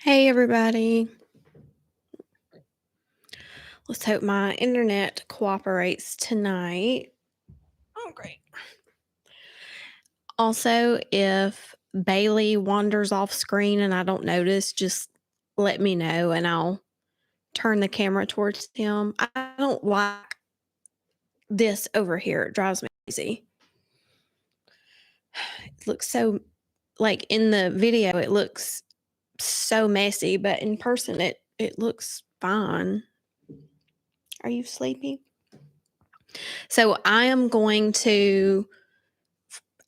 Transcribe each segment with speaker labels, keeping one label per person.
Speaker 1: Hey everybody. Let's hope my internet cooperates tonight. Oh, great. Also, if Bailey wanders off screen and I don't notice, just let me know and I'll turn the camera towards him. I don't like this over here. It drives me crazy. It looks so, like in the video, it looks so messy, but in person, it looks fine. Are you sleepy? So I am going to,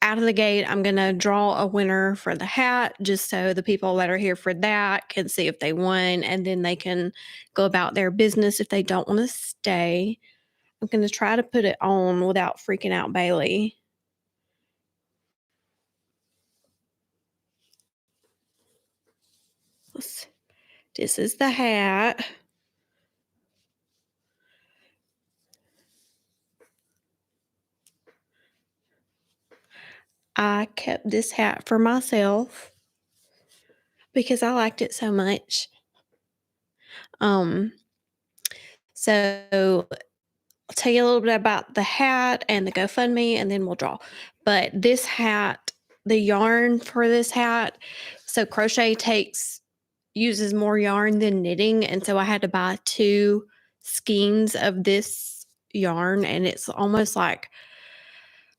Speaker 1: out of the gate, I'm going to draw a winner for the hat just so the people that are here for that can see if they won, and then they can go about their business if they don't want to stay. I'm going to try to put it on without freaking out Bailey. This is the hat. I kept this hat for myself because I liked it so much. So I'll tell you a little bit about the hat and the GoFundMe, and then we'll draw. But this hat, the yarn for this hat, so crochet uses more yarn than knitting, and so I had to buy 2 skeins of this yarn, and it's almost like,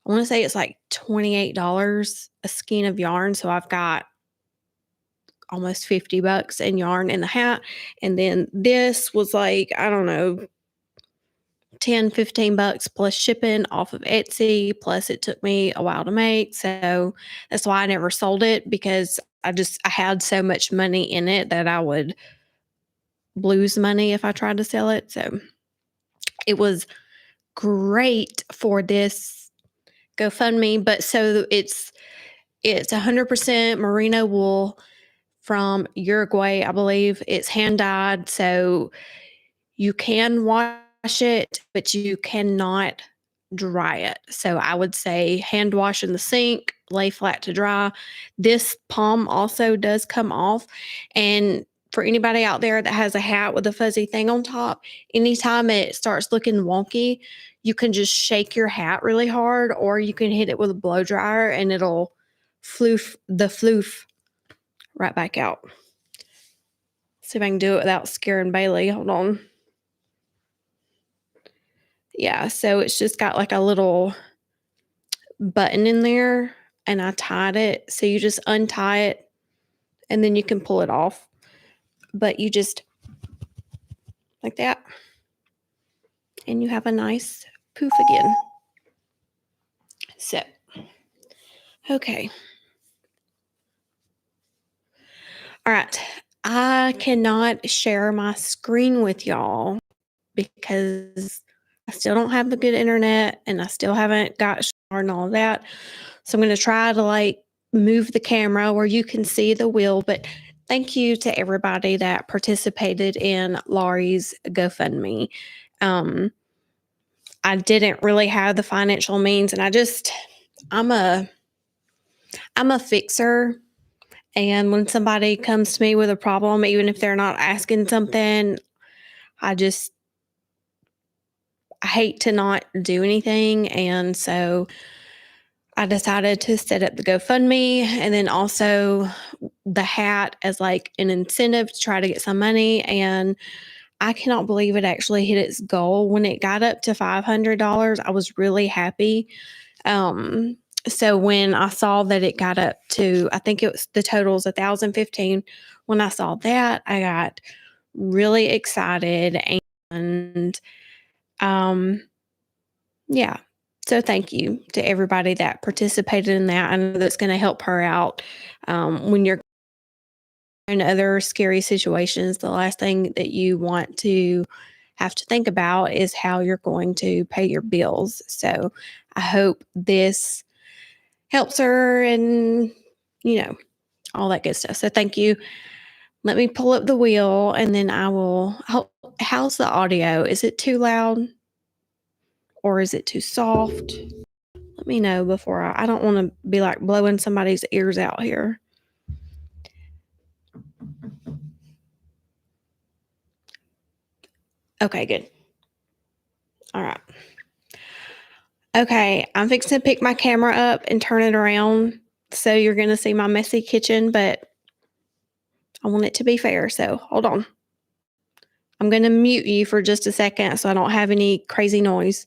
Speaker 1: I want to say it's like $28 a skein of yarn. So I've got almost $50 in yarn in the hat, and then this was like, I don't know, $10-15 plus shipping off of Etsy, plus it took me a while to make. So that's why I never sold it, because I had so much money in it that I would lose money if I tried to sell it. So it was great for this GoFundMe. But so it's 100% merino wool from Uruguay, I believe. It's hand dyed, so you can wash it, but you cannot dry it. So I would say hand wash in the sink, lay flat to dry. This palm also does come off. And for anybody out there that has a hat with a fuzzy thing on top, anytime it starts looking wonky, you can just shake your hat really hard, or you can hit it with a blow dryer and it'll floof the floof right back out. See if I can do it without scaring Bailey. Hold on. Yeah, so it's just got like a little button in there, and I tied it. So you just untie it and then you can pull it off. But you just like that, and you have a nice poof again. So, okay. All right. I cannot share my screen with y'all because I still don't have the good internet and I still haven't got and all of that. So I'm going to try to like move the camera where you can see the wheel. But thank you to everybody that participated in Laurie's GoFundMe. I didn't really have the financial means, and I'm a fixer. And when somebody comes to me with a problem, even if they're not asking something, I hate to not do anything. And so I decided to set up the GoFundMe, and then also the hat as like an incentive to try to get some money. And I cannot believe it actually hit its goal. When it got up to $500, I was really happy. So when I saw that it got up to, I think it was the total's 1,015. When I saw that, I got really excited, and yeah. So thank you to everybody that participated in that. I know that's going to help her out when you're in other scary situations. The last thing that you want to have to think about is how you're going to pay your bills. So I hope this helps her, and all that good stuff. So thank you. Let me pull up the wheel, and then I will. How's the audio? Is it too loud or is it too soft? Let me know before I don't want to be like blowing somebody's ears out here. Okay, good. All right. Okay, I'm fixing to pick my camera up and turn it around. So you're going to see my messy kitchen, but I want it to be fair. So hold on. I'm going to mute you for just a second so I don't have any crazy noise.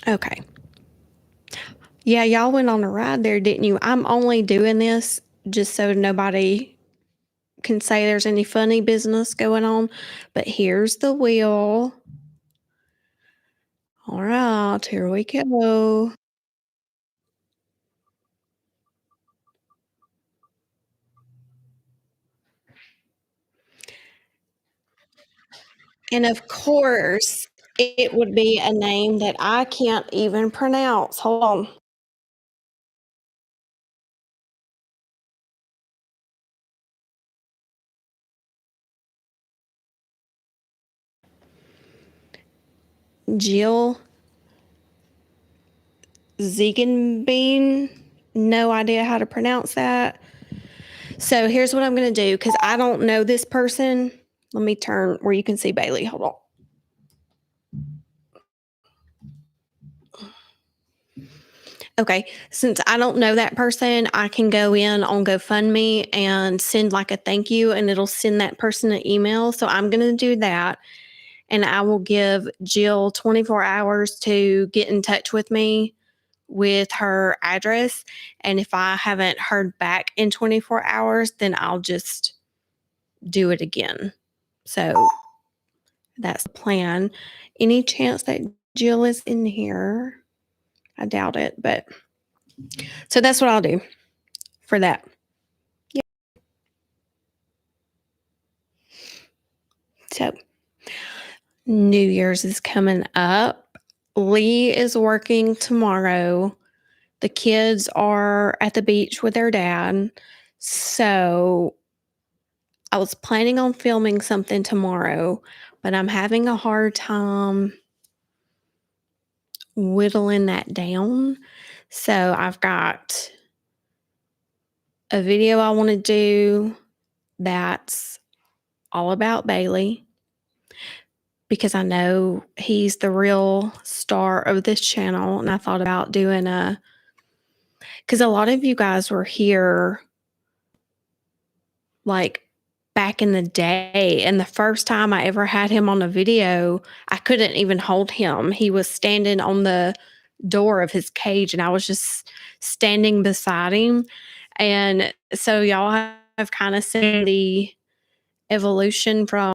Speaker 1: Okay. Yeah, y'all went on a ride there, didn't you? I'm only doing this just so nobody can say there's any funny business going on. But here's the wheel. All right, here we go. And of course, it would be a name that I can't even pronounce. Hold on. Jill Ziegenbein. No idea how to pronounce that. So here's what I'm going to do because I don't know this person. Let me turn where you can see Bailey. Hold on. Okay, since I don't know that person, I can go in on GoFundMe and send like a thank you, and it'll send that person an email. So I'm going to do that, and I will give Jill 24 hours to get in touch with me with her address. And if I haven't heard back in 24 hours, then I'll just do it again. So that's the plan. Any chance that Jill is in here? I doubt it, but so that's what I'll do for that. Yeah. So New Year's is coming up. Lee is working tomorrow. The kids are at the beach with their dad. So I was planning on filming something tomorrow, but I'm having a hard time whittling that down. So I've got a video I want to do that's all about Bailey because I know he's the real star of this channel. And I thought about doing because a lot of you guys were here like back in the day. And the first time I ever had him on a video, I couldn't even hold him. He was standing on the door of his cage and I was just standing beside him. And so y'all have kind of seen the evolution from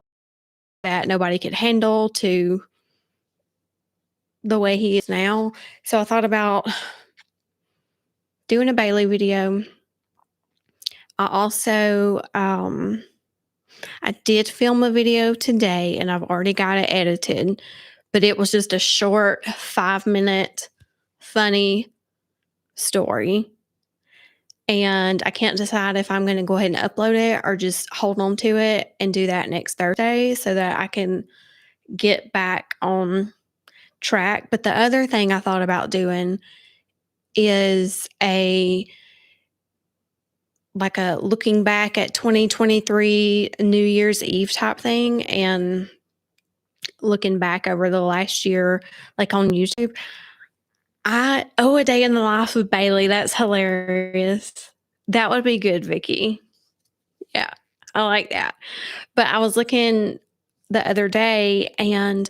Speaker 1: that nobody could handle to the way he is now. So I thought about doing a Bailey video. I also I did film a video today and I've already got it edited, but it was just a short 5-minute funny story. And I can't decide if I'm going to go ahead and upload it or just hold on to it and do that next Thursday so that I can get back on track. But the other thing I thought about doing is a looking back at 2023 New Year's Eve type thing and looking back over the last year, like on YouTube. A day in the life of Bailey. That's hilarious. That would be good, Vicky. Yeah, I like that. But I was looking the other day and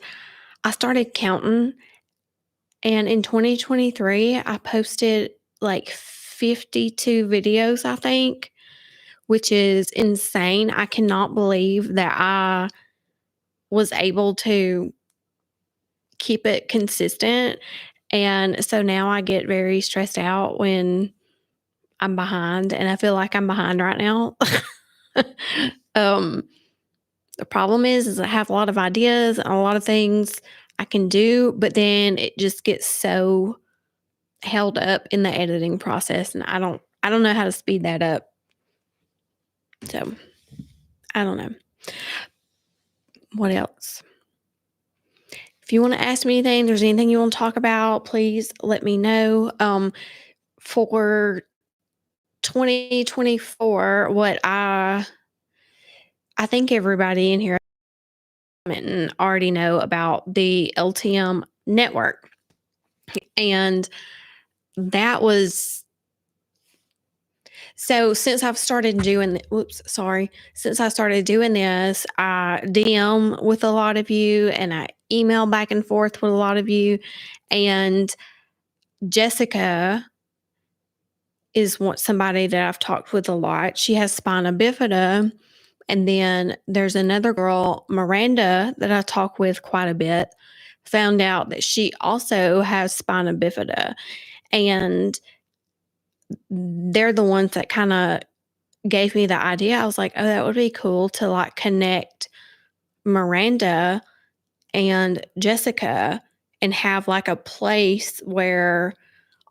Speaker 1: I started counting. And in 2023, I posted like 52 videos, I think, which is insane. I cannot believe that I was able to keep it consistent. And so now I get very stressed out when I'm behind, and I feel like I'm behind right now. um, the problem is I have a lot of ideas and a lot of things I can do, but then it just gets so held up in the editing process, and I don't know how to speed that up. So, I don't know. What else? If you wanna ask me anything, there's anything you wanna talk about, please let me know. For 2024, what I think everybody in here already know about the LTM network, and that was so since I've started doing whoops, sorry. Since I started doing this, I DM with a lot of you, and I email back and forth with a lot of you, and Jessica is somebody that I've talked with a lot. She has spina bifida. And then there's another girl, Miranda, that I talk with quite a bit, found out that she also has spina bifida. And they're the ones that kind of gave me the idea. I was like, oh, that would be cool to like connect Miranda and Jessica and have like a place where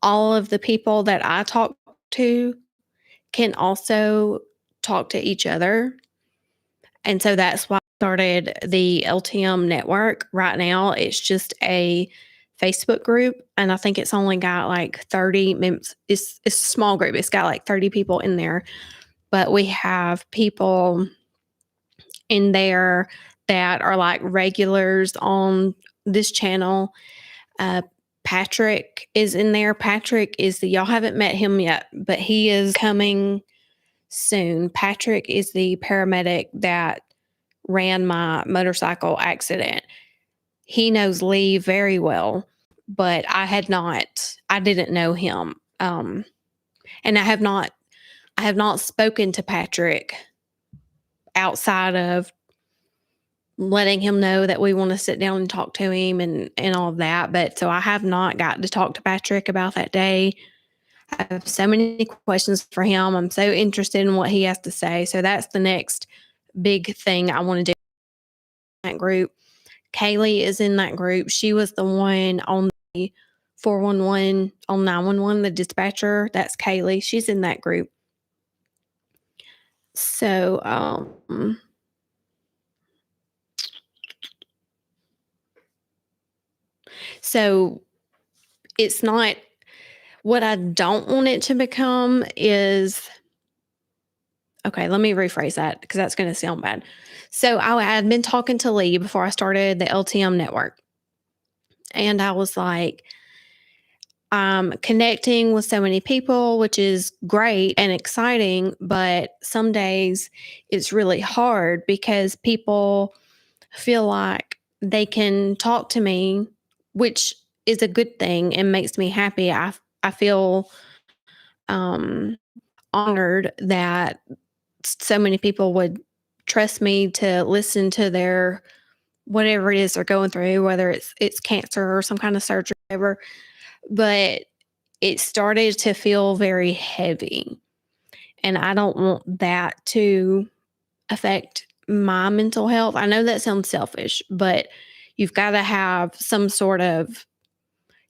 Speaker 1: all of the people that I talk to can also talk to each other. And so that's why I started the LTM network. Right now, it's just a Facebook group, and I think it's only got like 30 members. It's a small group. It's got like 30 people in there, but we have people in there that are like regulars on this channel. Uh, Patrick is in there. Patrick is y'all haven't met him yet, but he is coming soon. Patrick is the paramedic that ran my motorcycle accident. He knows Lee very well, but I didn't know him. And I have not spoken to Patrick outside of letting him know that we want to sit down and talk to him and all of that. But so I have not got to talk to Patrick about that day. I have so many questions for him. I'm so interested in what he has to say. So that's the next big thing I want to do in that group. Kaylee is in that group. She was the one on the 411 on 911, the dispatcher. That's Kaylee. She's in that group. So, so it's not what I don't want it to become is okay, let me rephrase that because that's going to sound bad. So I had been talking to Lee before I started the LTM network. And I was like, I'm connecting with so many people, which is great and exciting. But some days it's really hard because people feel like they can talk to me, which is a good thing and makes me happy. I feel um, honored that so many people would trust me to listen to their whatever it is they're going through, whether it's cancer or some kind of surgery, whatever. But it started to feel very heavy, and I don't want that to affect my mental health. I know that sounds selfish, but you've got to have some sort of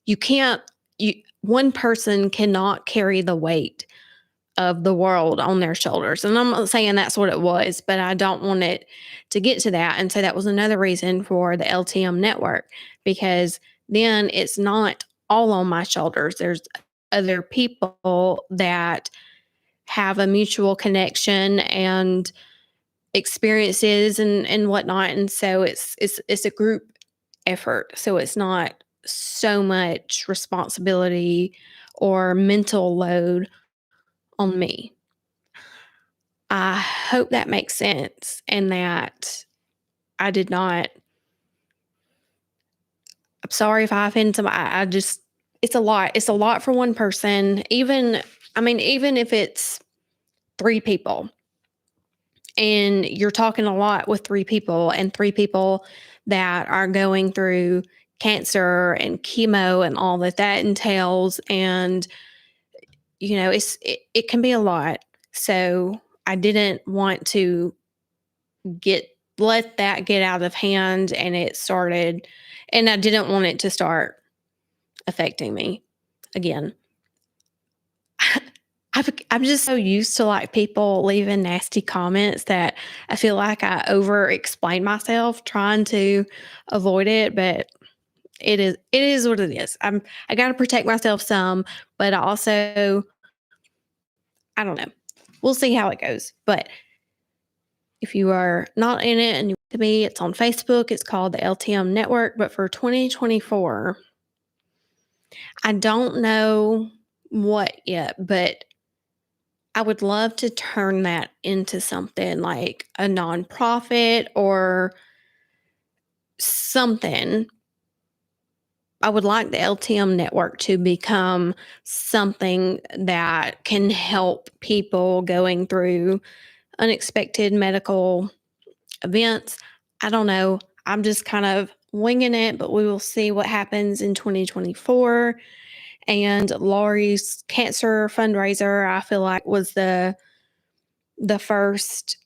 Speaker 1: you can't you one person cannot carry the weight of the world on their shoulders. And I'm not saying that's what it was, but I don't want it to get to that. And so that was another reason for the LTM network, because then it's not all on my shoulders. There's other people that have a mutual connection and experiences and whatnot. And so it's a group effort. So it's not so much responsibility or mental load on me. I hope that makes sense and that I did not. I'm sorry if I offended somebody. I just, it's a lot. It's a lot for one person. Even if it's three people and you're talking a lot with three people and three people that are going through cancer and chemo and all that that entails. And, it can be a lot. So I didn't want to get let that get out of hand, and it started, and I didn't want it to start affecting me again. I'm just so used to, like, people leaving nasty comments that I feel like I over explain myself trying to avoid it, but it is what it is. I gotta protect myself some, but I also I don't know. We'll see how it goes, but if you are not in it and you want to be, it's on Facebook. It's called the LTM Network. But for 2024, I don't know what yet, but I would love to turn that into something like a nonprofit or something. I would like the LTM network to become something that can help people going through unexpected medical events. I don't know. I'm just kind of winging it, but we will see what happens in 2024. And Laurie's cancer fundraiser, I feel like was the first,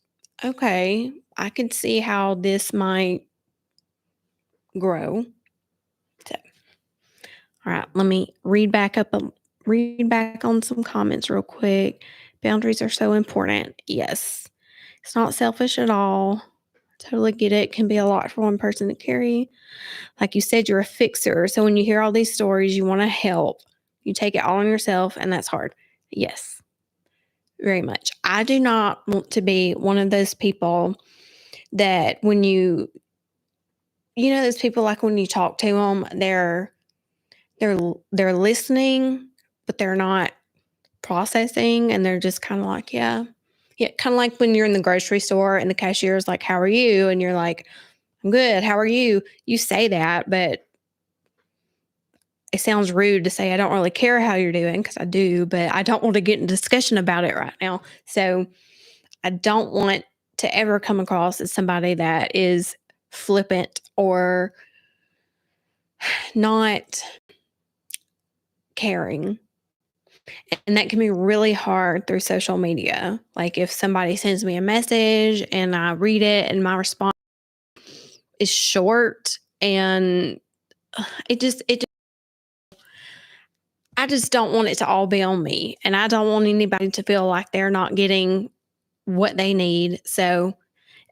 Speaker 1: okay, I can see how this might grow. So, all right, let me read back on some comments real quick. Boundaries are so important. Yes. It's not selfish at all. Totally get it. Can be a lot for one person to carry. Like you said, you're a fixer. So when you hear all these stories, you want to help. You take it all on yourself, and that's hard. Yes, very much. I do not want to be one of those people that when those people like when you talk to them, they're listening, but they're not processing, and they're just kind of like, yeah. Yeah, kind of like when you're in the grocery store and the cashier is like, "How are you?" And you're like, "I'm good. How are you?" You say that, but it sounds rude to say I don't really care how you're doing because I do, but I don't want to get in discussion about it right now. So I don't want to ever come across as somebody that is flippant or not caring. And that can be really hard through social media. Like if somebody sends me a message and I read it and my response is short and it I just don't want it to all be on me, and I don't want anybody to feel like they're not getting what they need. So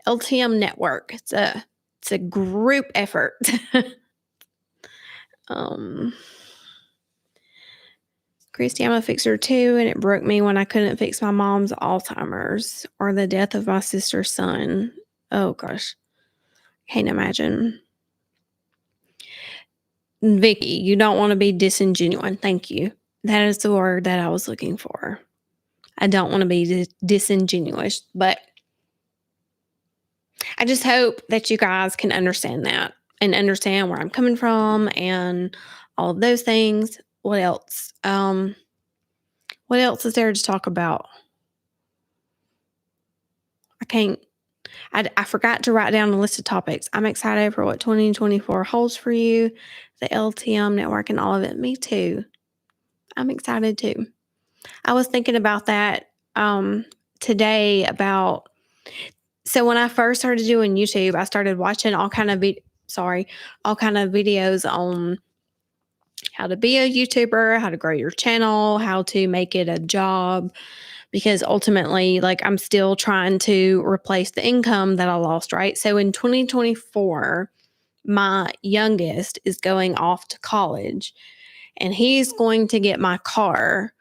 Speaker 1: LTM network, it's a group effort. um Christy, I'm a fixer too, and it broke me when I couldn't fix my mom's Alzheimer's or the death of my sister's son. Oh gosh. Can't imagine. Vicky, you don't want to be disingenuous. Thank you. That is the word that I was looking for. I don't want to be disingenuous, but I just hope that you guys can understand that and understand where I'm coming from and all of those things. What else? What else is there to talk about? I can't. I forgot to write down a list of topics. I'm excited for what 2024 holds for you, the LTM network, and all of it. Me too. I'm excited too. I was thinking about that today about so when I first started doing YouTube, I started watching all kind of videos on how to be a YouTuber, how to grow your channel, how to make it a job. Because ultimately, like, I'm still trying to replace the income that I lost, right? So in 2024, my youngest is going off to college and he's going to get my car,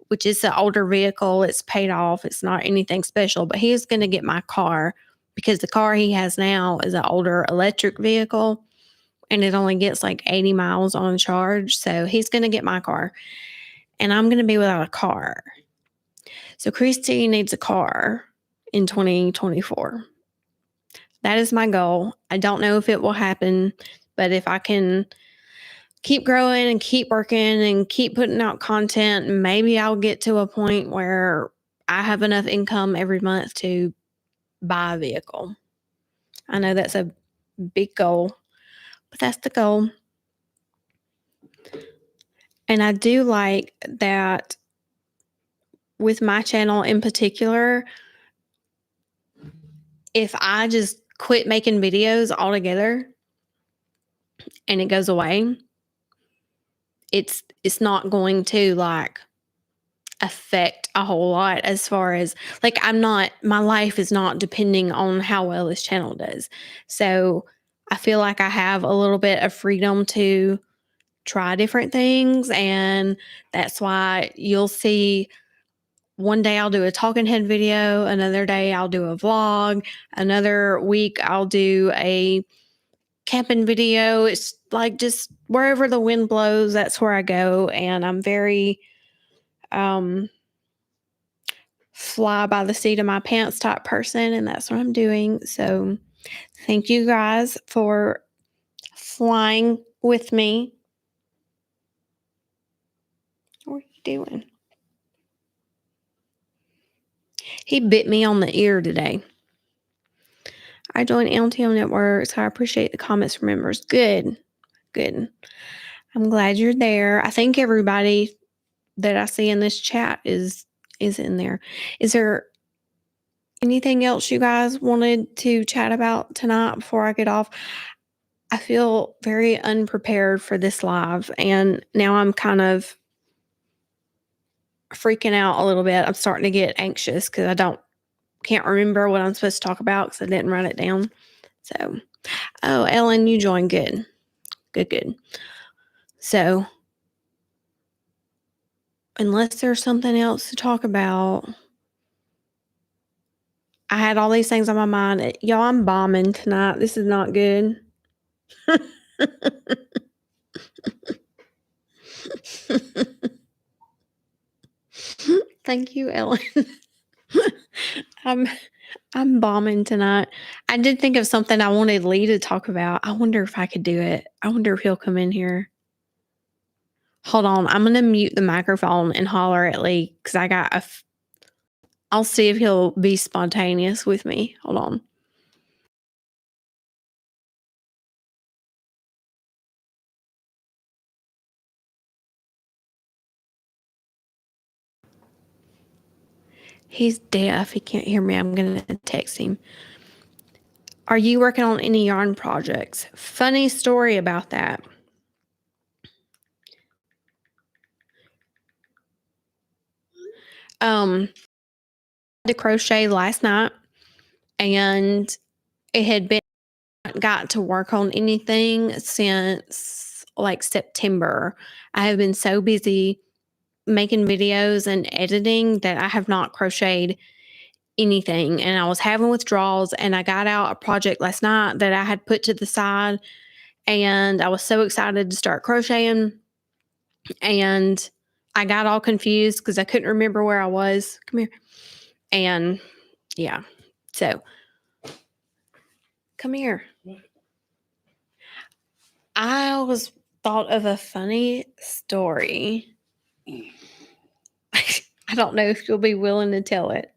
Speaker 1: which is an older vehicle. It's paid off, it's not anything special, but he's going to get my car because the car he has now is an older electric vehicle and it only gets like 80 miles on charge. So he's going to get my car and I'm going to be without a car. So Christy needs a car in 2024. That is my goal. I don't know if it will happen, but if I can keep growing and keep working and keep putting out content, maybe I'll get to a point where I have enough income every month to buy a vehicle. I know that's a big goal, but that's the goal. And I do like that with my channel in particular, if I just quit making videos altogether and it goes away, it's not going to like affect a whole lot as far as like my life is not depending on how well this channel does. So I feel like I have a little bit of freedom to try different things, and that's why you'll see one day I'll do a talking head video, another day I'll do a vlog, another week I'll do a camping video. It's like just wherever the wind blows, that's where I go. And I'm very fly by the seat of my pants type person, and that's what I'm doing. So thank you guys for flying with me. What are you doing? He bit me on the ear today. I joined LTM Network, so I appreciate the comments from members. Good. I'm glad you're there. I think everybody that I see in this chat is in there. Is there anything else you guys wanted to chat about tonight before I get off? I feel very unprepared for this live, and now I'm kind of freaking out a little bit. I'm starting to get anxious because I can't remember what I'm supposed to talk about because I didn't write it down. So, oh, Ellen, you joined. Good. So, unless there's something else to talk about, I had all these things on my mind. Y'all, I'm bombing tonight. This is not good. Thank you, Ellen. I'm bombing tonight. I did think of something I wanted Lee to talk about. I wonder if I could do it. I wonder if he'll come in here. Hold on. I'm going to mute the microphone and holler at Lee because I got I'll see if he'll be spontaneous with me. Hold on. He's deaf. He can't hear me. I'm going to text him. Are you working on any yarn projects? Funny story about that. I had to crochet last night, and it had been got to work on anything since like September. I have been so busy making videos and editing that I have not crocheted anything, and I was having withdrawals, and I got out a project last night that I had put to the side, and I was so excited to start crocheting, and I got all confused because I couldn't remember where I was. Come here. And yeah, so come here. I always thought of a funny story. I don't know if you'll be willing to tell it,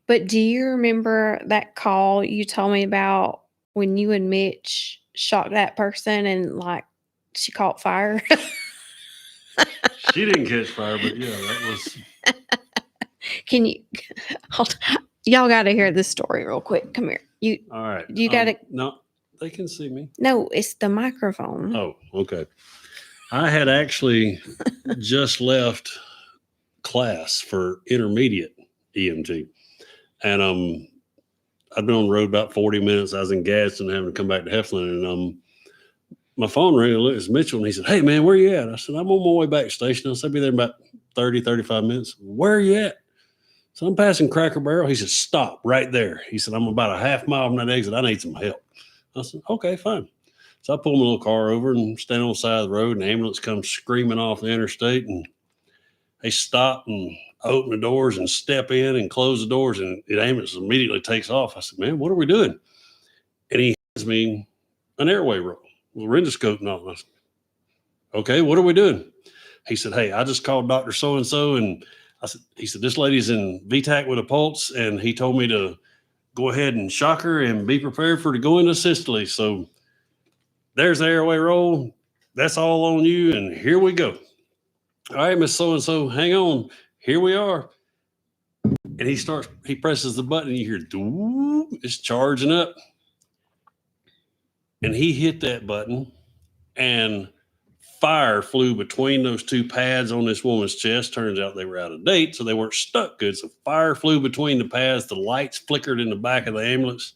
Speaker 1: but do you remember that call you told me about when you and Mitch shocked that person and like she caught fire?
Speaker 2: She didn't catch fire, but yeah, that was.
Speaker 1: Can you hold? Y'all got to hear this story real quick. Come here.
Speaker 2: All right.
Speaker 1: You got to.
Speaker 2: No, they can see me.
Speaker 1: No, it's the microphone.
Speaker 2: Oh, okay. I had actually just left class for intermediate EMT, and I'd been on the road about 40 minutes. I was in Gadsden, having to come back to Heflin, and my phone rang. It's Mitchell, and he said, "Hey man, where you at?" I said, "I'm on my way back to station." I said, "I'll be there in about 30, 35 minutes." "Where are you at?" So I'm passing Cracker Barrel. He said, "Stop right there." He said, "I'm about a half mile from that exit. I need some help." I said, "Okay, fine." So I pull my little car over and stand on the side of the road, and the ambulance comes screaming off the interstate, and they stop and open the doors and step in and close the doors, and the ambulance immediately takes off. I said, "Man, what are we doing?" And he hands me an airway roll, a laryngoscope and all. I said, "Okay, what are we doing?" He said, "Hey, I just called Dr. So-and-so, and he said, this lady's in VTAC with a pulse, and he told me to go ahead and shock her and be prepared for to go into systole. So there's the airway roll. That's all on you, and here we go." "All right, Miss So-and-so, hang on. Here we are." And he presses the button, and you hear, doo, it's charging up. And he hit that button, and fire flew between those two pads on this woman's chest. Turns out they were out of date, so they weren't stuck good. So fire flew between the pads. The lights flickered in the back of the ambulance.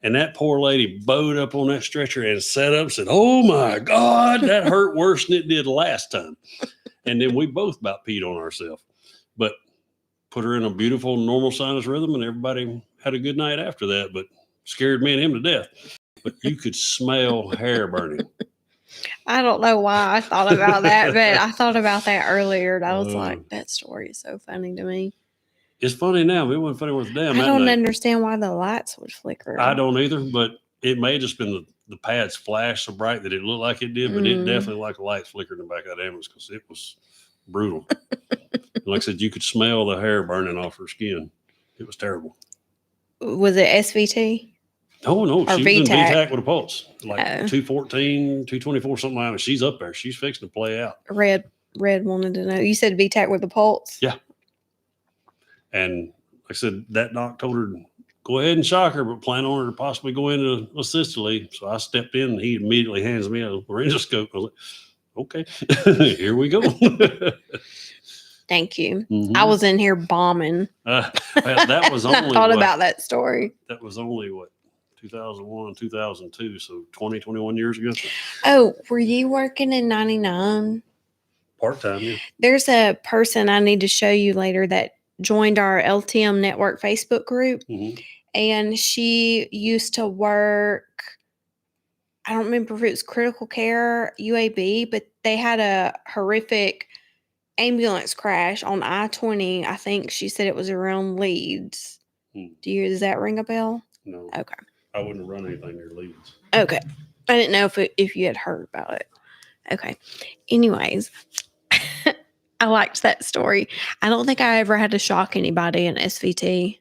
Speaker 2: And that poor lady bowed up on that stretcher and sat up and said, "Oh my God, that hurt worse than it did last time." And then we both about peed on ourselves. But put her in a beautiful normal sinus rhythm, and everybody had a good night after that, but scared me and him to death. But you could smell hair burning.
Speaker 1: I don't know why I thought about that, but I thought about that earlier, and I was like, that story is so funny to me.
Speaker 2: It's funny now. It wasn't funny worth a damn.
Speaker 1: I don't understand why the lights would flicker.
Speaker 2: I don't either, but it may have just been the pads flashed so bright that it looked like it did, but it definitely like a light flickered in the back of that ambulance because it was brutal. Like I said, you could smell the hair burning off her skin. It was terrible.
Speaker 1: Was it SVT?
Speaker 2: Oh, no.
Speaker 1: Or
Speaker 2: She was in VTAC with a pulse. Like 214, 224, something like that. She's up there. She's fixing to play out.
Speaker 1: Red wanted to know. You said VTAC with a pulse?
Speaker 2: Yeah. And like I said, that doc told her, go ahead and shock her, but plan on her to possibly go into a systole. So I stepped in, and he immediately hands me a laryngoscope. I was like, okay, here we go.
Speaker 1: Thank you. I was in here bombing.
Speaker 2: That was only.
Speaker 1: I thought about that story.
Speaker 2: That was only 2001, 2002. So 21 years ago.
Speaker 1: Oh, were you working in 99?
Speaker 2: Part-time, yeah.
Speaker 1: There's a person I need to show you later that joined our LTM Network Facebook group. And she used to work, I don't remember if it was critical care, UAB, but they had a horrific ambulance crash on I-20. I think she said it was around Leeds. Does that ring a bell?
Speaker 2: No.
Speaker 1: Okay.
Speaker 2: I wouldn't have run anything near Leeds.
Speaker 1: Okay. I didn't know if you had heard about it. Okay. Anyways, I liked that story. I don't think I ever had to shock anybody in SVT.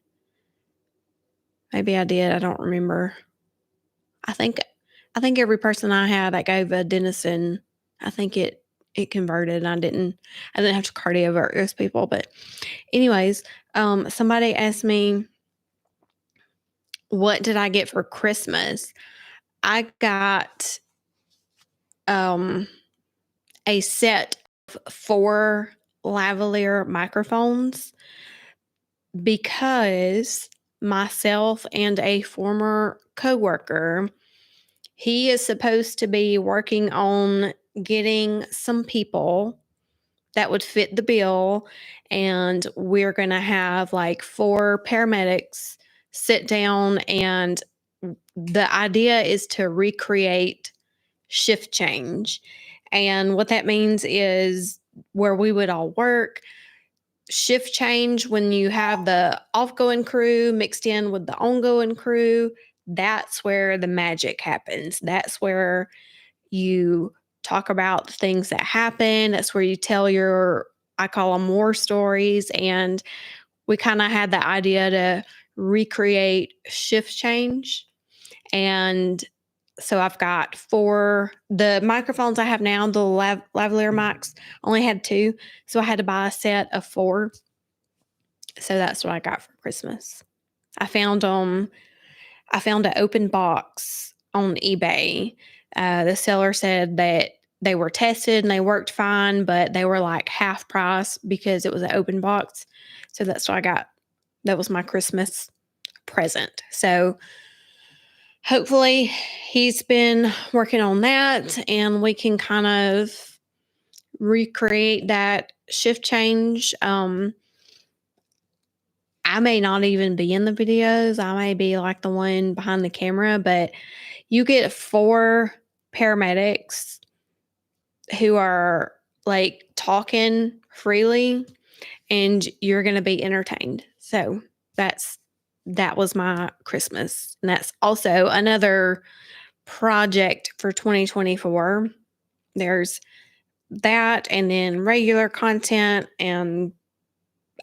Speaker 1: Maybe I did. I don't remember. I think every person I had that gave a Denison, I think it converted. I didn't have to cardiovert those people. But anyways, somebody asked me, what did I get for Christmas? I got a set of 4 lavalier microphones because myself and a former coworker, he is supposed to be working on getting some people that would fit the bill, and we're going to have like 4 paramedics sit down, and the idea is to recreate shift change. And what that means is where we would all work, shift change when you have the off-going crew mixed in with the on-going crew, that's where the magic happens. That's where you talk about the things that happen. That's where you tell I call them war stories. And we kind of had the idea to recreate shift change. And so I've got 4, the microphones I have now, the lavalier mics, only had 2. So I had to buy a set of 4. So that's what I got for Christmas. I found an open box on eBay. The seller said that they were tested and they worked fine, but they were like half price because it was an open box. So that's what I got. That was my Christmas present. So hopefully he's been working on that and we can kind of recreate that shift change. I may not even be in the videos. I may be like the one behind the camera, but you get 4 paramedics who are like talking freely and you're going to be entertained. So that was my Christmas. And that's also another project for 2024. There's that and then regular content, and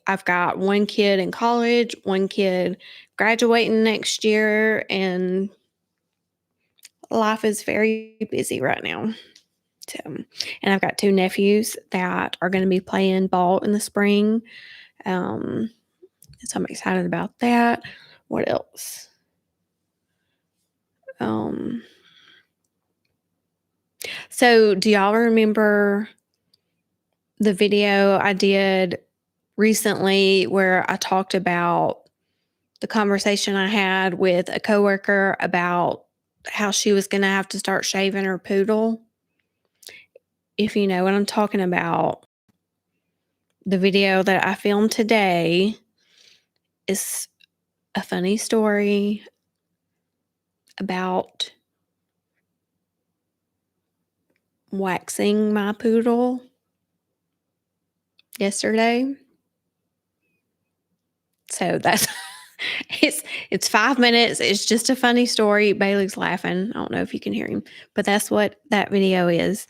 Speaker 1: I've got 1 kid in college, 1 kid graduating next year, and life is very busy right now. So, and I've got 2 nephews that are going to be playing ball in the spring. So I'm excited about that. What else? So, do y'all remember the video I did recently where I talked about the conversation I had with a coworker about how she was going to have to start shaving her poodle? If you know what I'm talking about, the video that I filmed today is a funny story about waxing my poodle yesterday. So that's it's 5 minutes. It's just a funny story. Bailey's laughing. I don't know if you can hear him, but that's what that video is.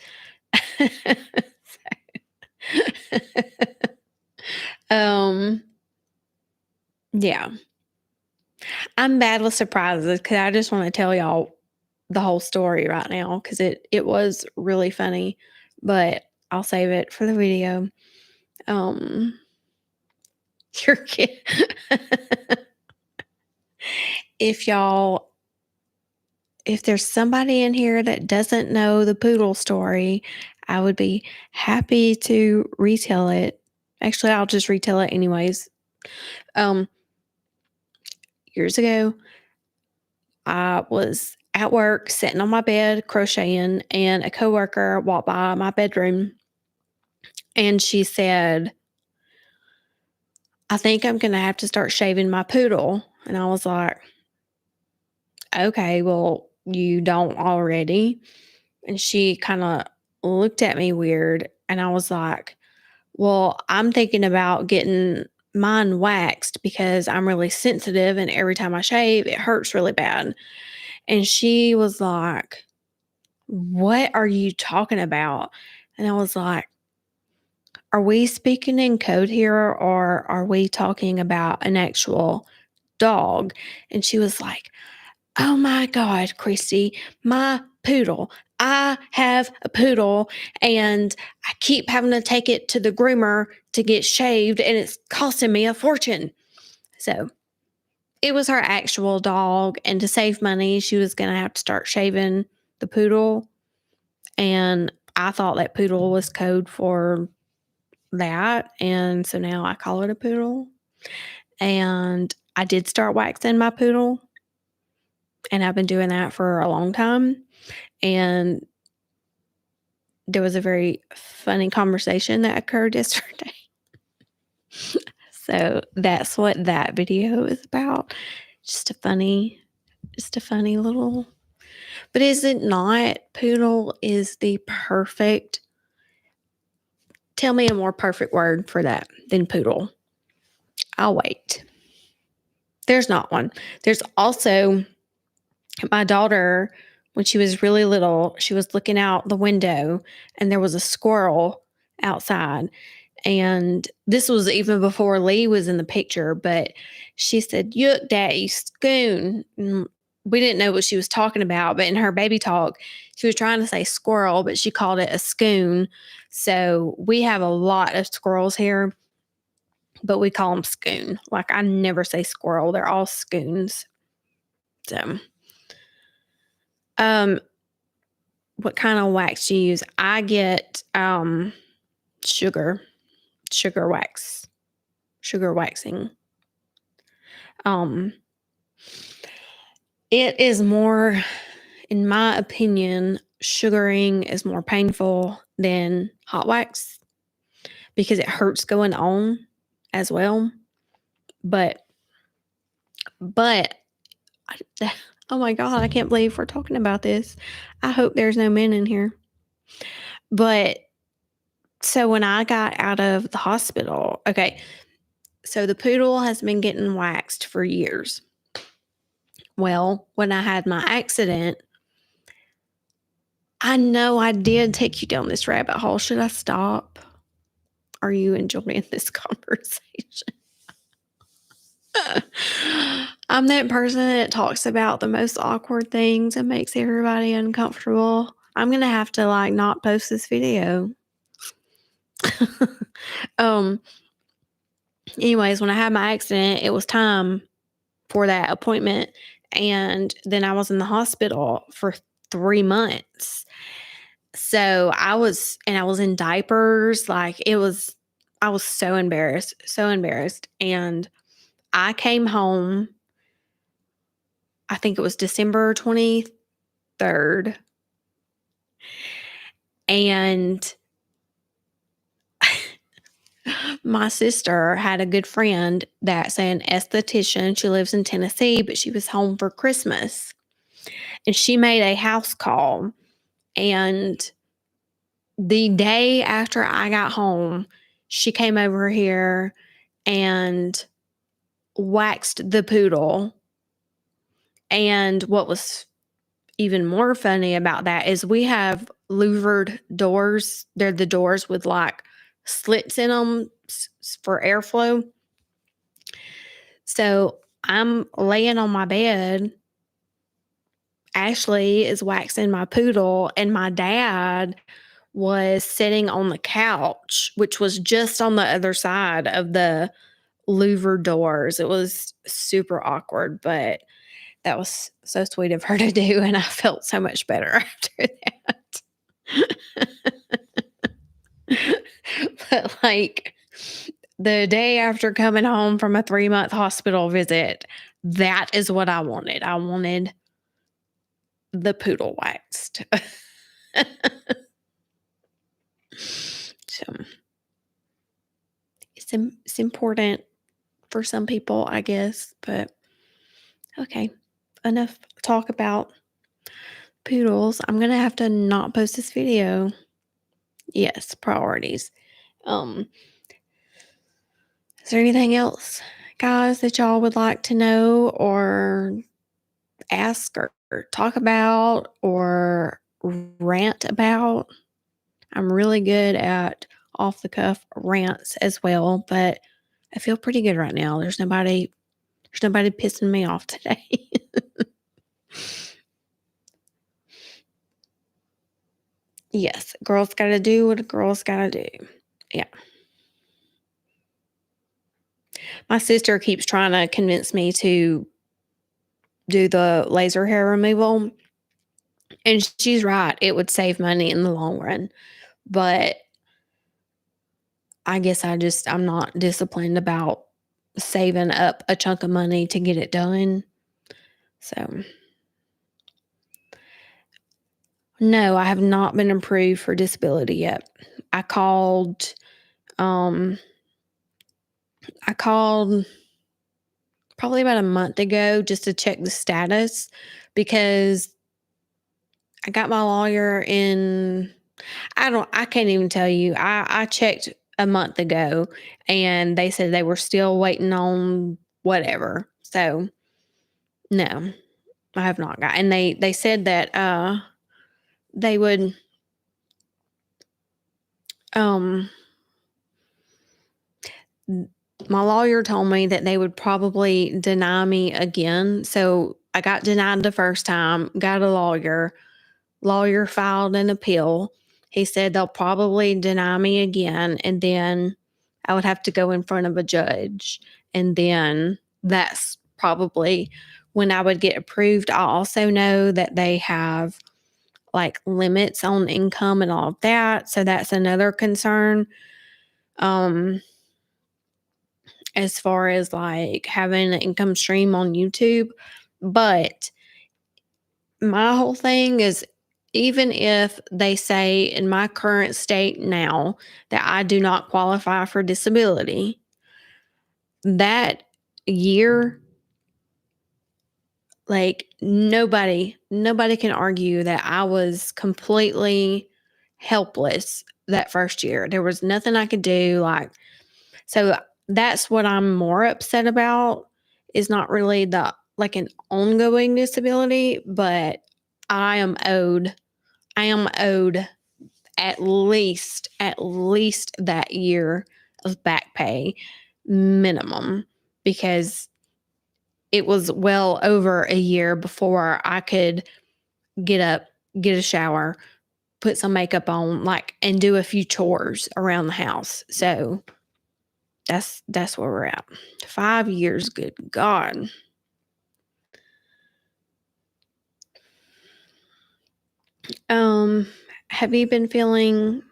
Speaker 1: um yeah. I'm bad with surprises because I just want to tell y'all the whole story right now because it was really funny, but I'll save it for the video. Um your kid if y'all if there's somebody in here that doesn't know the poodle story, I would be happy to retell it. Actually, I'll just retell it anyways. Um, Years ago, I was at work sitting on my bed crocheting, and a coworker walked by my bedroom and she said, I think I'm going to have to start shaving my poodle. And I was like, okay, well, you don't already. And she kind of looked at me weird. And I was like, well, I'm thinking about getting mine waxed because I'm really sensitive. And every time I shave, it hurts really bad. And she was like, what are you talking about? And I was like, are we speaking in code here or are we talking about an actual dog? And she was like, oh my God, Christy, my poodle. I have a poodle and I keep having to take it to the groomer to get shaved and it's costing me a fortune. So it was her actual dog. And to save money, she was going to have to start shaving the poodle. And I thought that poodle was code for that. And so now I call it a poodle. And I did start waxing my poodle. And I've been doing that for a long time. And there was a very funny conversation that occurred yesterday. So that's what that video is about. Just a funny little. But is it not? Poodle is the perfect. Tell me a more perfect word for that than poodle. I'll wait. There's not one. There's also my daughter, when she was really little, she was looking out the window and there was a squirrel outside. And this was even before Lee was in the picture, but she said, "Yuck, Daddy, scoon." And we didn't know what she was talking about, but in her baby talk, she was trying to say squirrel, but she called it a scoon. So we have a lot of squirrels here, but we call them scoon. Like I never say squirrel; they're all scoons. So, um, what kind of wax do you use? I get sugar waxing. Um, it is more, in my opinion, sugaring is more painful than hot wax because it hurts going on as well. But oh my God, I can't believe we're talking about this. I hope there's no men in here. But so when I got out of the hospital, okay, so the poodle has been getting waxed for years. Well, when I had my accident, I know I did take you down this rabbit hole. Should I stop? Are you enjoying this conversation? I'm that person that talks about the most awkward things and makes everybody uncomfortable. I'm going to have to not post this video. Anyways, when I had my accident, it was time for that appointment. And then I was in the hospital for 3 months. So I was in diapers, like, I was so embarrassed, and I came home, I think it was December 23rd, and my sister had a good friend that's an esthetician. She lives in Tennessee, but she was home for Christmas, and she made a house call, and the day after I got home, she came over here and waxed the poodle. And what was even more funny about that is we have louvered doors. They're the doors with like slits in them for airflow. So I'm laying on my bed. Ashley is waxing my poodle, and my dad was sitting on the couch, which was just on the other side of the louver doors. It was super awkward, but that was so sweet of her to do, and I felt so much better after that. But, like, the day after coming home from a 3-month hospital visit, that is what I wanted. I wanted the poodle waxed. So, it's important for some people, I guess, but okay. Enough talk about poodles. I'm gonna have to not post this video. Yes, priorities. Um, is there anything else, guys, that y'all would like to know or ask or talk about or rant about? I'm really good at off the cuff rants as well, but I feel pretty good right now. There's nobody pissing me off today. Yes, girls gotta do what a girl's gotta do. Yeah. My sister keeps trying to convince me to do the laser hair removal, and she's right. It would save money in the long run, but I guess I'm not disciplined about saving up a chunk of money to get it done. So, no, I have not been approved for disability yet. I called, um, I called probably about a month ago just to check the status because I got my lawyer in I can't even tell you. I checked a month ago and they said they were still waiting on whatever. So, no, I have not got, and they said that they would um my lawyer told me that they would probably deny me again. So, I got denied the first time, got a lawyer filed an appeal. He said they'll probably deny me again, and then I would have to go in front of a judge. And then that's probably when I would get approved. I also know that they have like limits on income and all of that. So that's another concern. Um, as far as like having an income stream on YouTube. But my whole thing is even if they say in my current state now that I do not qualify for disability, that year, like nobody can argue that I was completely helpless that first year. There was nothing I could do. Like, so that's what I'm more upset about is not really the like an ongoing disability, but I am owed I am owed at least that year of back pay minimum because it was well over a year before I could get up, get a shower, put some makeup on, like, and do a few chores around the house. So that's where we're at. 5 years, good God. Um, have you been feeling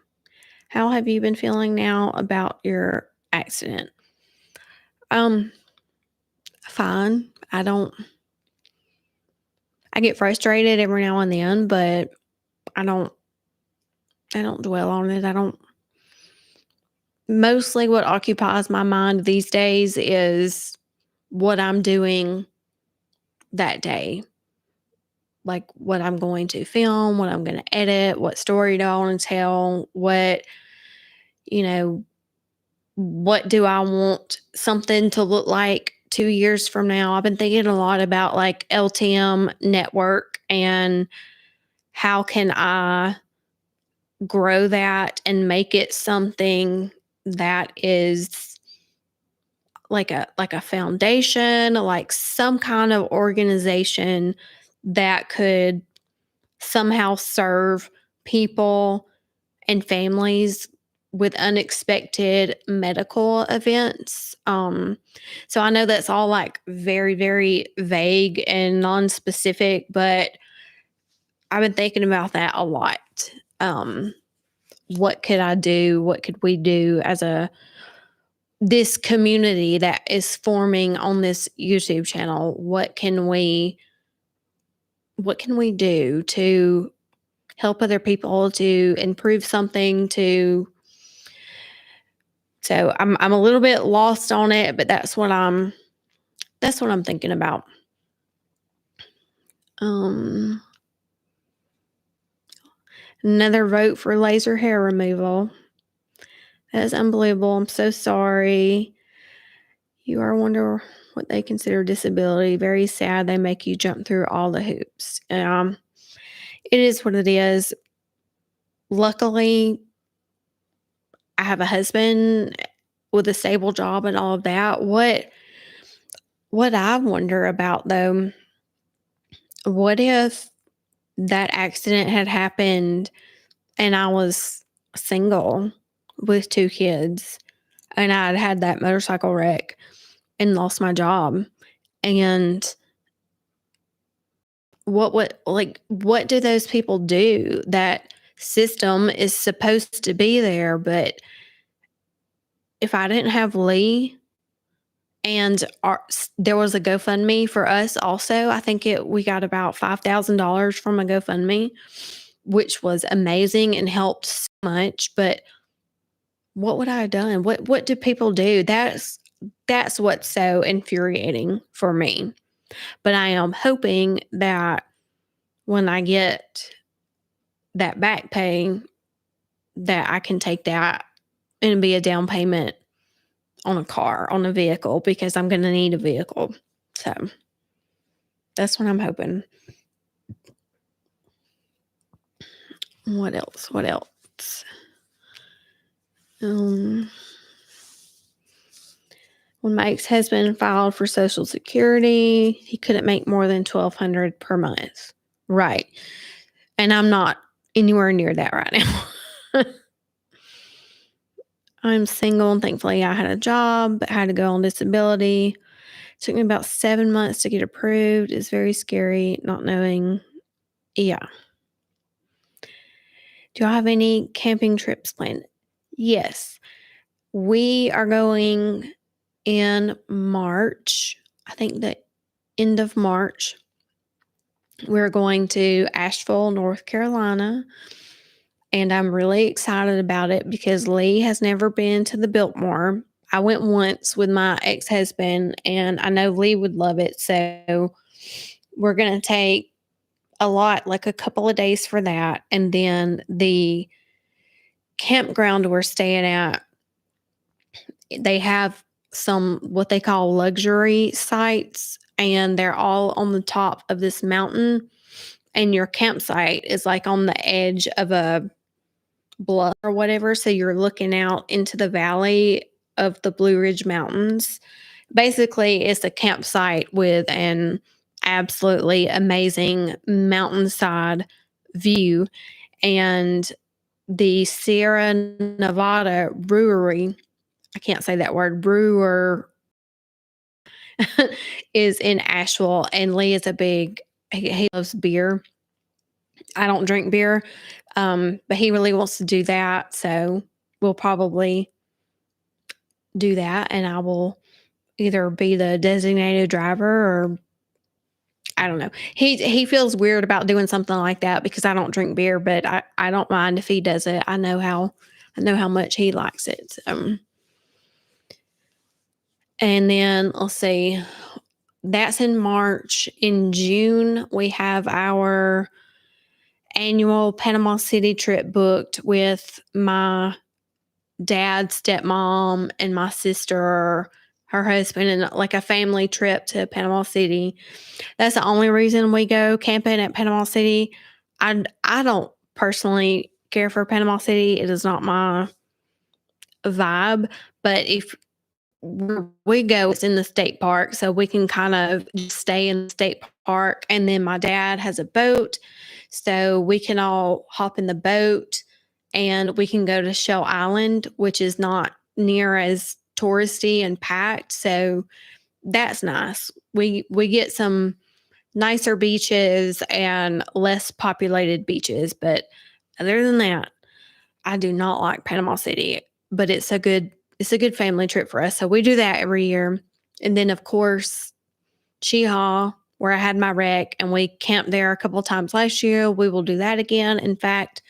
Speaker 1: how have you been feeling now about your accident? Um, Fine. I get frustrated every now and then, but I don't I don't dwell on it. I don't Mostly what occupies my mind these days is what I'm doing that day. Like what I'm going to film, what I'm going to edit, what story do I want to tell, you know, what do I want something to look like 2 years from now? I've been thinking a lot about like LTM network and how can I grow that and make it something that is like a foundation, like some kind of organization that could somehow serve people and families with unexpected medical events. So I know that's all like very, very vague and non-specific, but I've been thinking about that a lot. Um, what could I do? What could we do as this community that is forming on this YouTube channel? What can we do to help other people, to improve something, to so I'm a little bit lost on it, but that's what I'm thinking about. Um Another vote for laser hair removal. That is unbelievable. I'm so sorry. You are wonder what they consider disability. Very sad they make you jump through all the hoops. It is what it is. Luckily, I have a husband with a stable job and all of that. What I wonder about though, what if that accident had happened and I was single with 2 kids and I'd had that motorcycle wreck and lost my job? And what do those people do? That system is supposed to be there, but if I didn't have Lee and there was a GoFundMe for us also, I think we got about $5,000 from a GoFundMe, which was amazing and helped so much, but what would I have done? What do people do? That's what's so infuriating for me. But I am hoping that when I get that back pay, that I can take that and be a down payment on a car, on a vehicle, because I'm going to need a vehicle. So that's what I'm hoping. What else? What else? When my ex-husband filed for Social Security, he couldn't make more than $1,200 per month. Right. And I'm not anywhere near that right now. I'm single and thankfully I had a job, but had to go on disability. It took me about 7 months to get approved. It's very scary not knowing. Yeah. Do I have any camping trips planned? Yes. We are going in March. I think the end of March. We're going to Asheville, North Carolina. And I'm really excited about it because Lee has never been to the Biltmore. I went once with my ex-husband and I know Lee would love it. So we're going to take like a couple of days for that. And then the campground we're staying at, they have some what they call luxury sites, and they're all on the top of this mountain. And your campsite is like on the edge of a bluff or whatever. So you're looking out into the valley of the Blue Ridge Mountains. Basically, it's a campsite with an absolutely amazing mountainside view. And the Sierra Nevada Brewery, I can't say that word, brewer, is in Asheville. And Lee is he loves beer. I don't drink beer, but he really wants to do that, so we'll probably do that, and I will either be the designated driver or I don't know. He feels weird about doing something like that because I don't drink beer, but I don't mind if he does it. I know how much he likes it. And then let's see. That's in March. In June, we have our annual Panama City trip booked with my dad, stepmom, and my sister, her husband, and like a family trip to Panama City. That's the only reason we go camping at Panama City. I don't personally care for Panama City. It is not my vibe. But if we go, it's in the state park, so we can kind of just stay in the state park. And then my dad has a boat, so we can all hop in the boat and we can go to Shell Island, which is not near as touristy and packed. So that's nice. We get some nicer beaches and less populated beaches, but other than that, I do not like Panama City, but it's a good family trip for us. So we do that every year. And then of course, Cheehaw, where I had my wreck and we camped there a couple of times last year. We will do that again. In fact,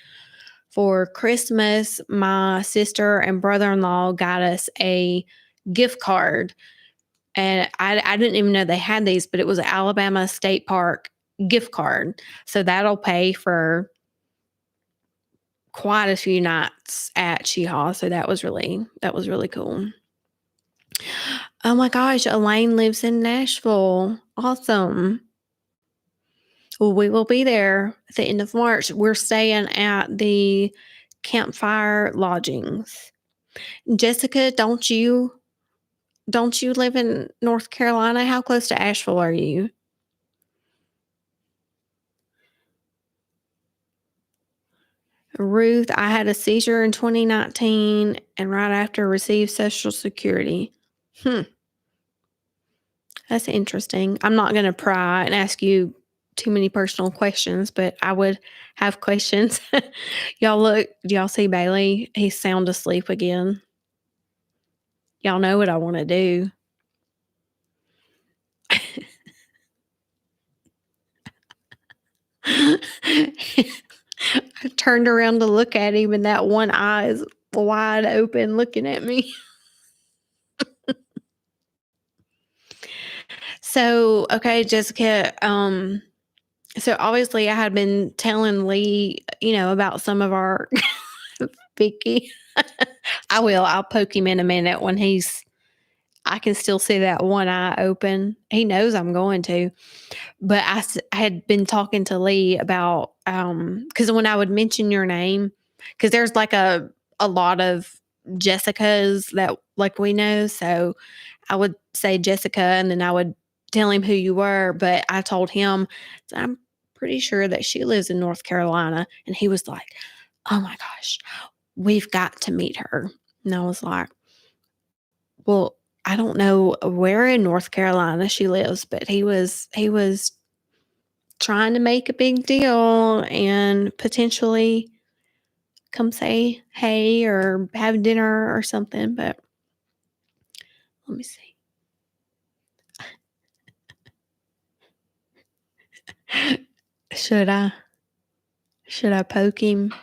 Speaker 1: for Christmas, my sister and brother-in-law got us a gift card. And I didn't even know they had these, but it was an Alabama State Park gift card. So that'll pay for quite a few nights at Cheehaw. So that was really cool. Oh my gosh, Elaine lives in Nashville. Awesome. Well, we will be there at the end of March. We're staying at the Campfire Lodgings. Jessica, don't you live in North Carolina? How close to Asheville are you? Ruth, I had a seizure in 2019 and right after received Social Security. Hmm, that's interesting. I'm not going to pry and ask you too many personal questions, but I would have questions. Do y'all see Bailey? He's sound asleep again. Y'all know what I want to do. I turned around to look at him, and that one eye is wide open looking at me. So, okay, Jessica, so obviously I had been telling Lee, about some of our Vicky. I'll poke him in a minute when I can still see that one eye open. He knows I'm going to. But I had been talking to Lee about because when I would mention your name, because there's like a lot of Jessicas that like we know, so I would say Jessica, and then I would tell him who you were. But I told him I'm pretty sure that she lives in North Carolina, and he was like, "Oh my gosh, we've got to meet her." And I was like, "Well, I don't know where in North Carolina she lives," but he was trying to make a big deal and potentially come say hey or have dinner or something. But let me see. Should I? Should I poke him?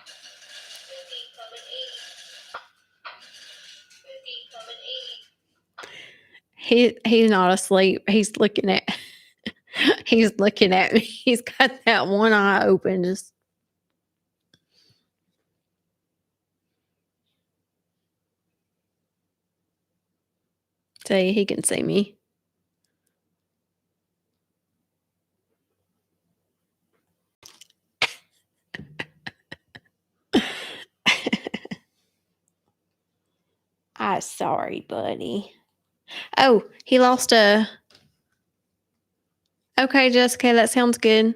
Speaker 1: He's not asleep. He's looking at me. He's got that one eye open. Just say he can see me. I'm sorry, buddy. Oh, he lost a. Okay, Jessica, that sounds good.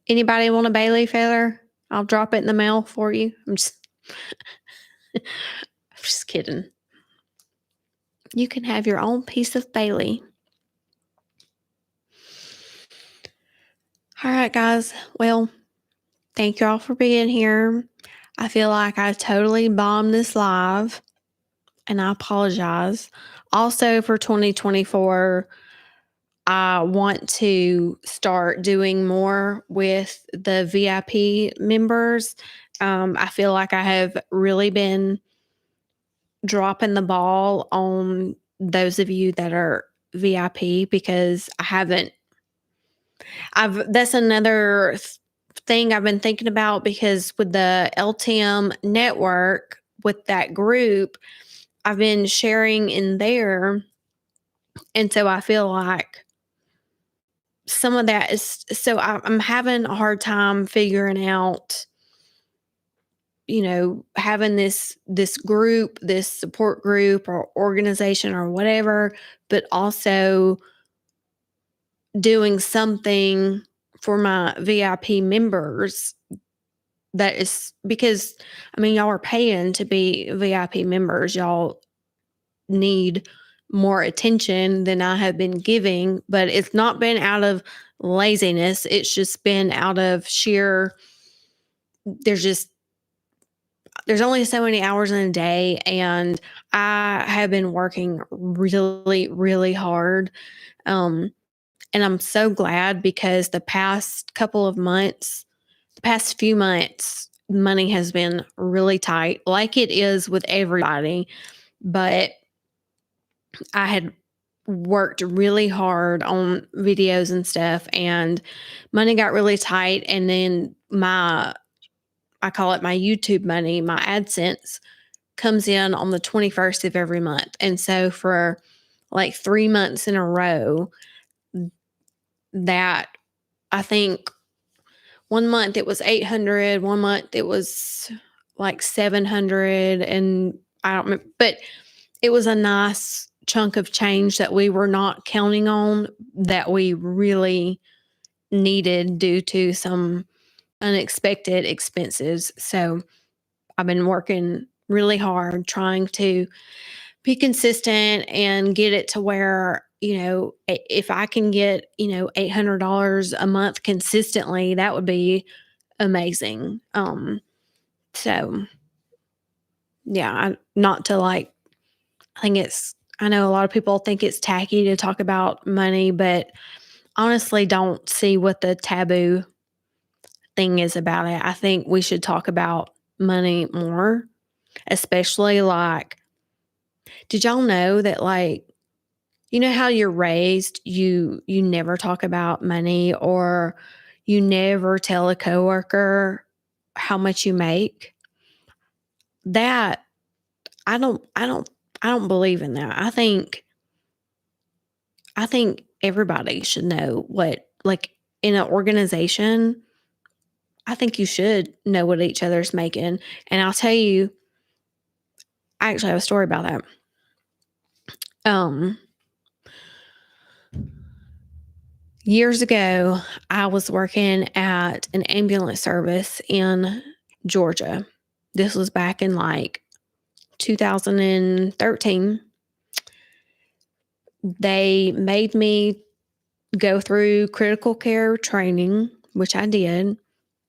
Speaker 1: Anybody want a Bailey feather? I'll drop it in the mail for you. I'm just kidding. You can have your own piece of Bailey. All right, guys. Well, Thank you all for being here. I feel like I totally bombed this live, and I apologize. Also, for 2024, I want to start doing more with the VIP members. I feel like I have really been dropping the ball on those of you that are VIP because I haven't. That's another thing I've been thinking about because with the LTM network, with that group, I've been sharing in there. And so I feel like some of that is so I'm having a hard time figuring out, having this group, this support group or organization or whatever, but also doing something for my VIP members that is because I mean y'all are paying to be VIP members. Y'all need more attention than I have been giving, but it's not been out of laziness. It's just been out of sheer there's just there's only so many hours in a day and I have been working really, really hard. Um, and I'm so glad because the past few months, money has been really tight, like it is with everybody. But I had worked really hard on videos and stuff, and money got really tight. And then I call it my YouTube money, my AdSense comes in on the 21st of every month. And so for like 3 months in a row, that I think 1 month it was 800, 1 month it was like 700. And I don't remember, but it was a nice chunk of change that we were not counting on that we really needed due to some unexpected expenses. So I've been working really hard trying to be consistent and get it to where, if I can get, $800 a month consistently, that would be amazing. So yeah, not to like, I know a lot of people think it's tacky to talk about money, but honestly don't see what the taboo thing is about it. I think we should talk about money more, especially like, did y'all know that like, how you're raised, you never talk about money or you never tell a coworker how much you make? That I don't believe in that. I think everybody should know what like in an organization, I think you should know what each other's making. And I'll tell you, I actually have a story about that. Um Years ago, I was working at an ambulance service in Georgia. This was back in like 2013. They made me go through critical care training, which I did,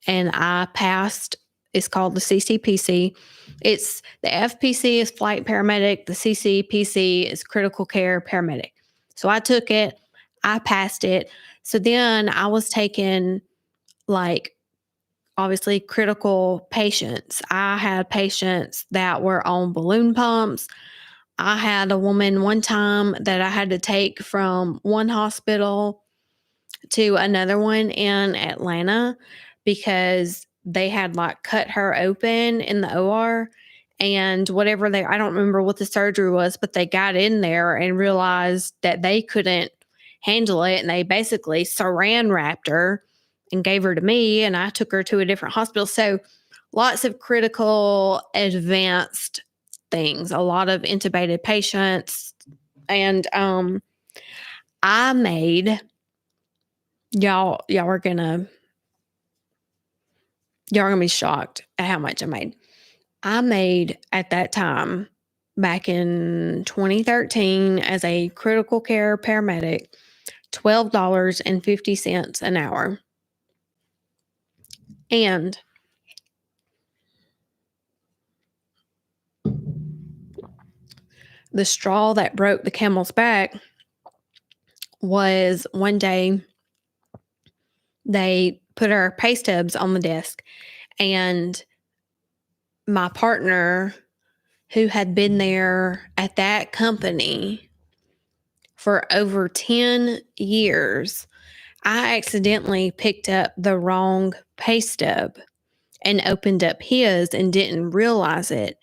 Speaker 1: and I passed. It's called the CCPC. It's the FPC is flight paramedic, the CCPC is critical care paramedic. So I took it, I passed it. So then I was taking like obviously critical patients. I had patients that were on balloon pumps. I had a woman one time that I had to take from one hospital to another one in Atlanta because they had like cut her open in the OR and whatever I don't remember what the surgery was, but they got in there and realized that they couldn't handle it and they basically saran wrapped her and gave her to me and I took her to a different hospital. So lots of critical advanced things, a lot of intubated patients and I made y'all are gonna be shocked at how much I made. I made at that time, back in 2013, as a critical care paramedic, $12.50 an hour. And the straw that broke the camel's back was one day they put our pay stubs on the desk, and my partner, who had been there at that company for over 10 years, I accidentally picked up the wrong pay stub and opened up his and didn't realize it.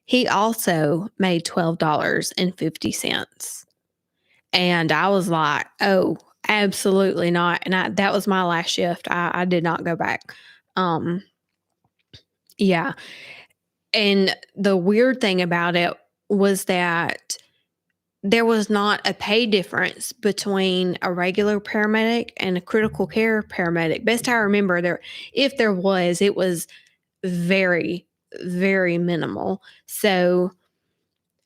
Speaker 1: He also made $12.50. And I was like, oh, absolutely not. And that was my last shift. I did not go back. Um, yeah. And the weird thing about it was that there was not a pay difference between a regular paramedic and a critical care paramedic. Best I remember, if there was, it was very, very minimal. So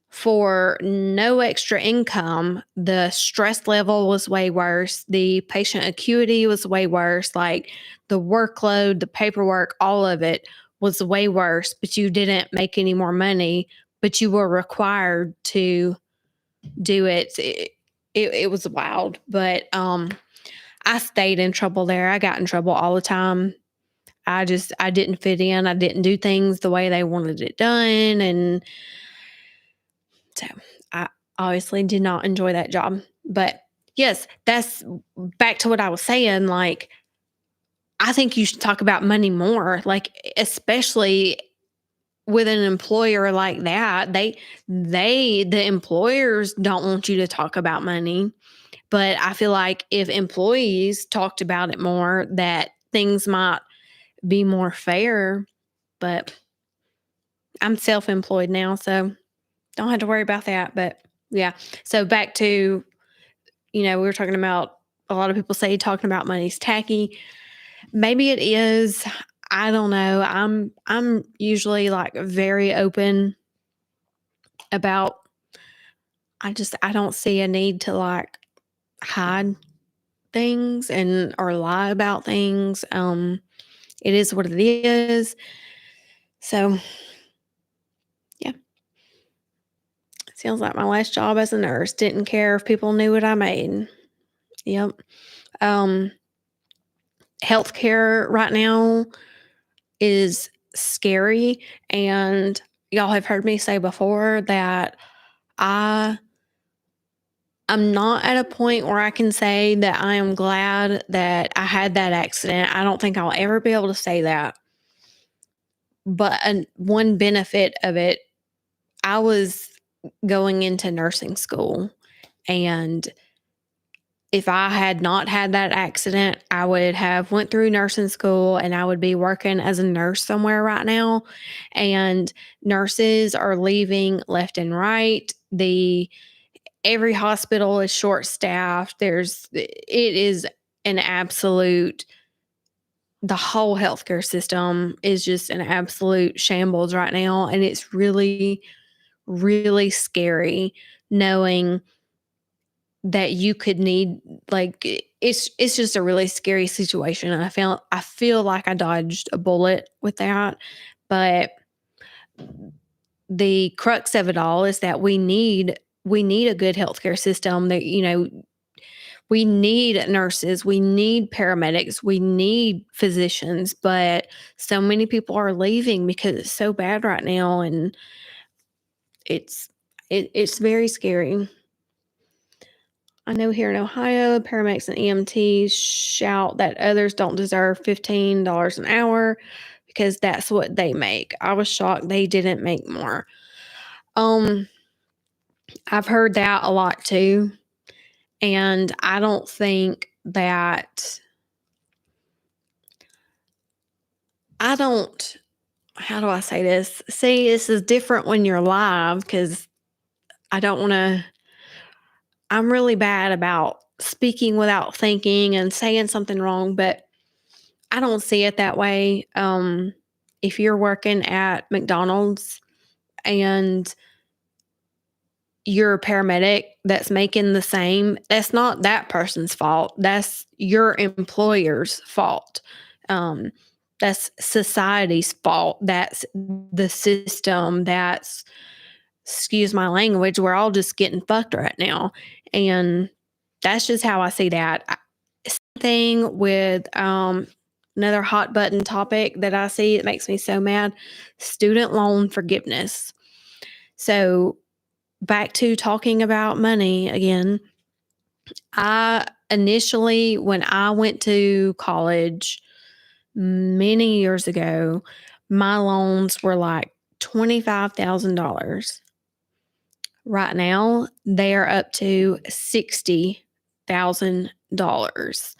Speaker 1: for no extra income, the stress level was way worse. The patient acuity was way worse. Like the workload, the paperwork, all of it was way worse, but you didn't make any more money, but you were required to do it. It was wild, but I stayed in trouble there. I got in trouble all the time. I didn't fit in. I didn't do things the way they wanted it done, and so I obviously did not enjoy that job. But yes, that's back to what I was saying. Like, I think you should talk about money more, like, especially with an employer like that. The employers don't want you to talk about money. But I feel like if employees talked about it more, that things might be more fair. But I'm self-employed now, so don't have to worry about that. But yeah. So back to, we were talking about, a lot of people say talking about money is tacky. Maybe it is. I don't know. I'm usually like very open about, I don't see a need to like hide things and or lie about things. It is what it is. So yeah. Sounds like my last job as a nurse. Didn't care if people knew what I made. Yep. Um, Healthcare right now is scary. And y'all have heard me say before that I I'm not at a point where I can say that I am glad that I had that accident. I don't think I'll ever be able to say that. But one benefit of it, I was going into nursing school, and if I had not had that accident, I would have went through nursing school and I would be working as a nurse somewhere right now. And nurses are leaving left and right. Every hospital is short staffed. It is an absolute the whole healthcare system is just an absolute shambles right now, and it's really, really scary knowing that you could need, like, it's just a really scary situation. And I feel like I dodged a bullet with that. But the crux of it all is that we need a good healthcare system. That, we need nurses, we need paramedics, we need physicians, but so many people are leaving because it's so bad right now, and it's very scary. I know here in Ohio, paramedics and EMTs shout that others don't deserve $15 an hour because that's what they make. I was shocked they didn't make more. Um, I've heard that a lot too, and I don't think that I don't how do I say this? See, this is different when you're live because I don't want to. I'm really bad about speaking without thinking and saying something wrong, but I don't see it that way. If you're working at McDonald's and you're a paramedic that's making the same, that's not that person's fault. That's your employer's fault. Um, That's society's fault. That's the system. That's, excuse my language, we're all just getting fucked right now. And that's just how I see that. Same thing with another hot button topic that I see, it makes me so mad, student loan forgiveness. So, back to talking about money again, I initially, when I went to college many years ago, my loans were like $25,000. Right now, they are up to $60,000.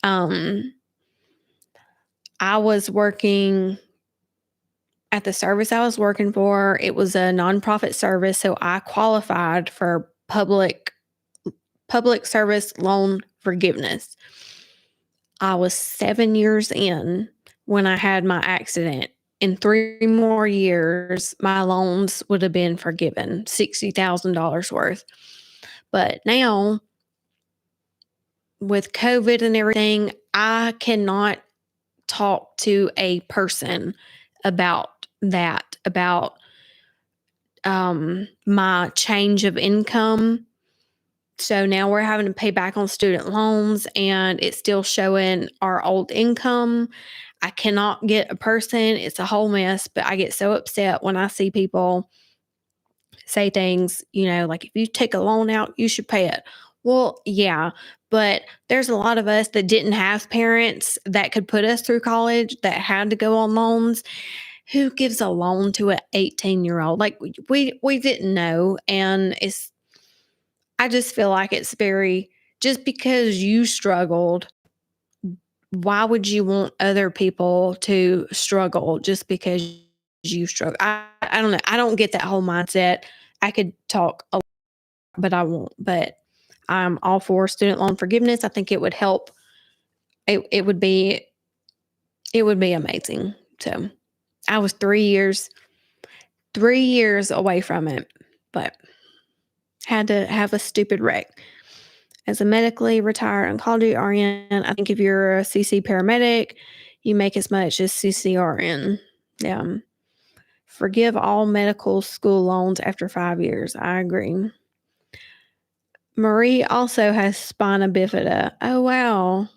Speaker 1: Um, I was working at the service I was working for. It was a nonprofit service, so I qualified for public service loan forgiveness. I was 7 years in when I had my accident. In 3 more years, my loans would have been forgiven, $60,000 worth. But now, with COVID and everything, I cannot talk to a person about that, about my change of income. So now we're having to pay back on student loans and it's still showing our old income. I cannot get a person. It's a whole mess, but I get so upset when I see people say things, like if you take a loan out, you should pay it. Well, yeah, but there's a lot of us that didn't have parents that could put us through college that had to go on loans. Who gives a loan to an 18-year-old? Like we didn't know, and I just feel like it's very, just because you struggled, why would you want other people to struggle just because you struggle? I don't know. I don't get that whole mindset. I could talk a lot, but I won't. But I'm all for student loan forgiveness. I think it would help. It would be amazing. So I was 3 years away from it, but had to have a stupid wreck. As a medically retired oncology RN, I think if you're a CC paramedic, you make as much as CCRN. Yeah. Forgive all medical school loans after 5 years. I agree. Marie also has spina bifida. Oh, wow.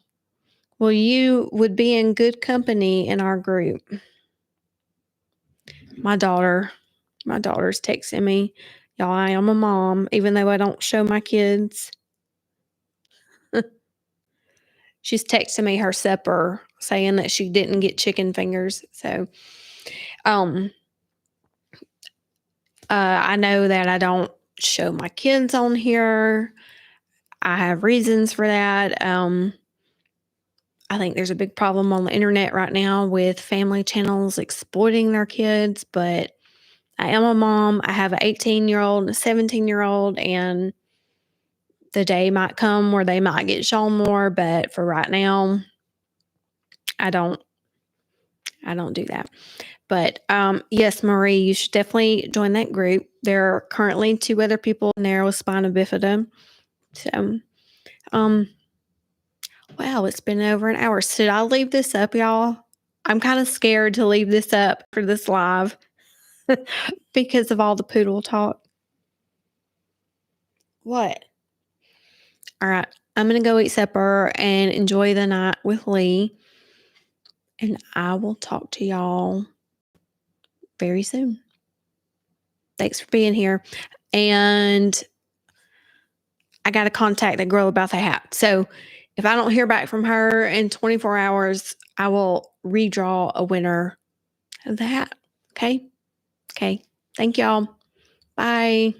Speaker 1: Well, you would be in good company in our group. My daughter's texting me. Y'all, I am a mom, even though I don't show my kids. She's texting me her supper saying that she didn't get chicken fingers. So, I know that I don't show my kids on here. I have reasons for that. I think there's a big problem on the internet right now with family channels exploiting their kids, but I am a mom. I have an 18-year-old and a 17-year-old, and the day might come where they might get shown more, but for right now, I don't do that. But yes, Marie, you should definitely join that group. There are currently 2 other people in there with spina bifida. So, wow, it's been over an hour. Should I leave this up, y'all? I'm kind of scared to leave this up for this live because of all the poodle talk. What? All right. I'm going to go eat supper and enjoy the night with Lee. And I will talk to y'all very soon. Thanks for being here. And I got to contact the girl about the hat. So if I don't hear back from her in 24 hours, I will redraw a winner of the hat. Okay. Okay. Thank y'all. Bye.